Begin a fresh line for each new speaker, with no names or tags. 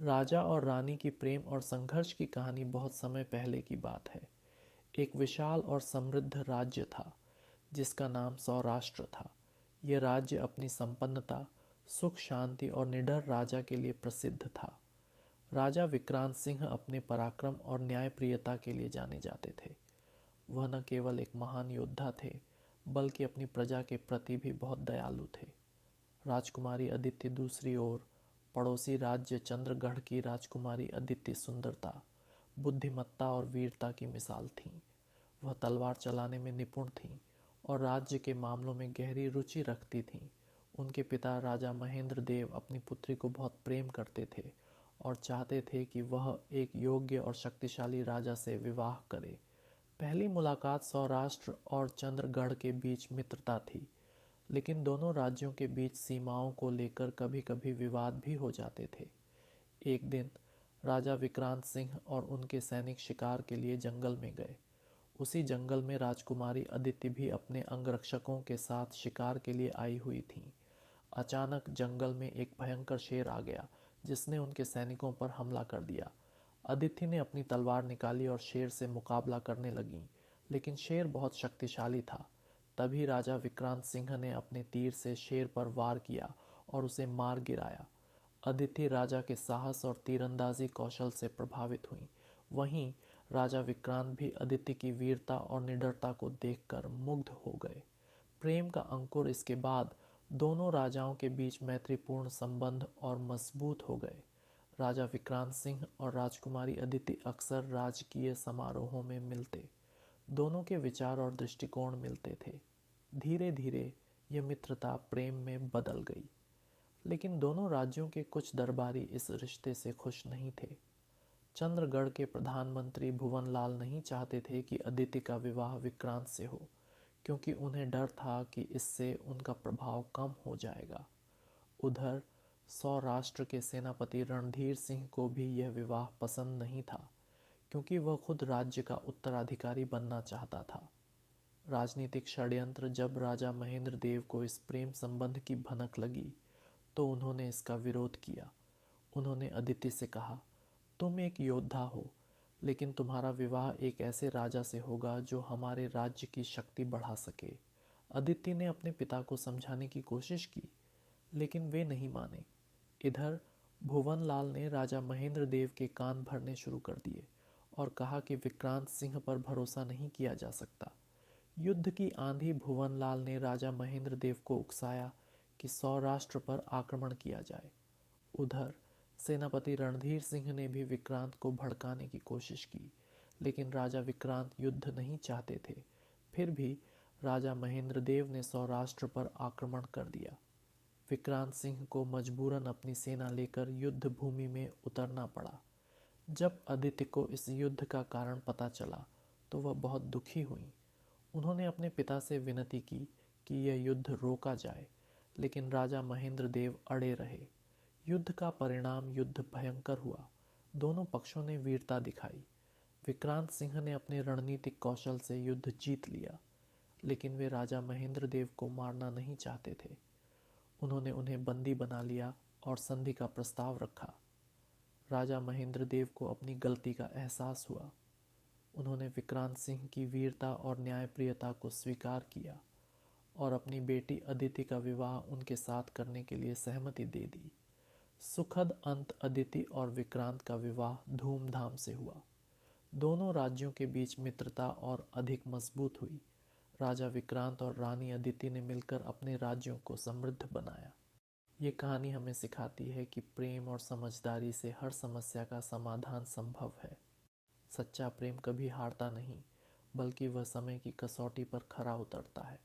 राजा और रानी की प्रेम और संघर्ष की कहानी बहुत समय पहले की बात है। एक विशाल और समृद्ध राज्य था जिसका नाम सौराष्ट्र था। यह राज्य अपनी संपन्नता, सुख शांति और निडर राजा के लिए प्रसिद्ध था। राजा विक्रांत सिंह अपने पराक्रम और न्यायप्रियता के लिए जाने जाते थे। वह न केवल एक महान योद्धा थे, बल्कि अपनी प्रजा के प्रति भी बहुत दयालु थे। राजकुमारी अदिति दूसरी ओर पड़ोसी राज्य चंद्रगढ़ की राजकुमारी अदिति सुंदरता, बुद्धिमत्ता और वीरता की मिसाल थीं। वह तलवार चलाने में निपुण थीं और राज्य के मामलों में गहरी रुचि रखती थीं। उनके पिता राजा महेंद्र देव अपनी पुत्री को बहुत प्रेम करते थे और चाहते थे कि वह एक योग्य और शक्तिशाली राजा से विवाह करे। पहली मुलाकात सौराष्ट्र और चंद्रगढ़ के बीच मित्रता थी, लेकिन दोनों राज्यों के बीच सीमाओं को लेकर कभी कभी विवाद भी हो जाते थे। एक दिन राजा विक्रांत सिंह और उनके सैनिक शिकार के लिए जंगल में गए। उसी जंगल में राजकुमारी अदिति भी अपने अंगरक्षकों के साथ शिकार के लिए आई हुई थीं। अचानक जंगल में एक भयंकर शेर आ गया जिसने उनके सैनिकों पर हमला कर दिया। अदिति ने अपनी तलवार निकाली और शेर से मुकाबला करने लगी, लेकिन शेर बहुत शक्तिशाली था। तभी राजा विक्रांत सिंह ने अपने तीर से शेर पर वार किया और उसे मार गिराया। अदिति राजा के साहस और तीरंदाजी कौशल से प्रभावित हुई। वहीं राजा विक्रांत भी अदिति की वीरता और निडरता को देखकर मुग्ध हो गए। प्रेम का अंकुर इसके बाद दोनों राजाओं के बीच मैत्रीपूर्ण संबंध और मजबूत हो गए। राजा विक्रांत सिंह और राजकुमारी अदिति अक्सर राजकीय समारोहों में मिलते। दोनों के विचार और दृष्टिकोण मिलते थे। धीरे धीरे यह मित्रता प्रेम में बदल गई, लेकिन दोनों राज्यों के कुछ दरबारी इस रिश्ते से खुश नहीं थे। चंद्रगढ़ के प्रधानमंत्री भुवनलाल नहीं चाहते थे कि अदिति का विवाह विक्रांत से हो, क्योंकि उन्हें डर था कि इससे उनका प्रभाव कम हो जाएगा। उधर सौराष्ट्र के सेनापति रणधीर सिंह को भी यह विवाह पसंद नहीं था, क्योंकि वह खुद राज्य का उत्तराधिकारी बनना चाहता था। राजनीतिक षड्यंत्र जब राजा महेंद्र देव को इस प्रेम संबंध की भनक लगी, तो उन्होंने इसका विरोध किया। उन्होंने अदिति से कहा, तुम एक योद्धा हो, लेकिन तुम्हारा विवाह एक ऐसे राजा से होगा जो हमारे राज्य की शक्ति बढ़ा सके। अदिति ने अपने पिता को समझाने की कोशिश की, लेकिन वे नहीं माने। इधर भुवनलाल ने राजा महेंद्र देव के कान भरने शुरू कर दिए और कहा कि विक्रांत सिंह पर भरोसा नहीं किया जा सकता। युद्ध की आंधी भुवनलाल ने राजा महेंद्र देव को उकसाया कि सौराष्ट्र पर आक्रमण किया जाए। उधर सेनापति रणधीर सिंह ने भी विक्रांत को भड़काने की कोशिश की, लेकिन राजा विक्रांत युद्ध नहीं चाहते थे। फिर भी राजा महेंद्र देव ने सौराष्ट्र पर आक्रमण कर दिया। विक्रांत सिंह को मजबूरन अपनी सेना लेकर युद्ध भूमि में उतरना पड़ा। जब अदिति को इस युद्ध का कारण पता चला, तो वह बहुत दुखी हुई। उन्होंने अपने पिता से विनती की कि यह युद्ध रोका जाए, लेकिन राजा महेंद्र देव अड़े रहे। युद्ध का परिणाम युद्ध भयंकर हुआ। दोनों पक्षों ने वीरता दिखाई। विक्रांत सिंह ने अपने रणनीतिक कौशल से युद्ध जीत लिया, लेकिन वे राजा महेंद्र देव को मारना नहीं चाहते थे। उन्होंने उन्हें बंदी बना लिया और संधि का प्रस्ताव रखा। राजा महेंद्र देव को अपनी गलती का एहसास हुआ। उन्होंने विक्रांत सिंह की वीरता और न्यायप्रियता को स्वीकार किया और अपनी बेटी अदिति का विवाह उनके साथ करने के लिए सहमति दे दी। सुखद अंत अदिति और विक्रांत का विवाह धूमधाम से हुआ। दोनों राज्यों के बीच मित्रता और अधिक मजबूत हुई। राजा विक्रांत और रानी अदिति ने मिलकर अपने राज्यों को समृद्ध बनाया। ये कहानी हमें सिखाती है कि प्रेम और समझदारी से हर समस्या का समाधान संभव है। सच्चा प्रेम कभी हारता नहीं, बल्कि वह समय की कसौटी पर खरा उतरता है।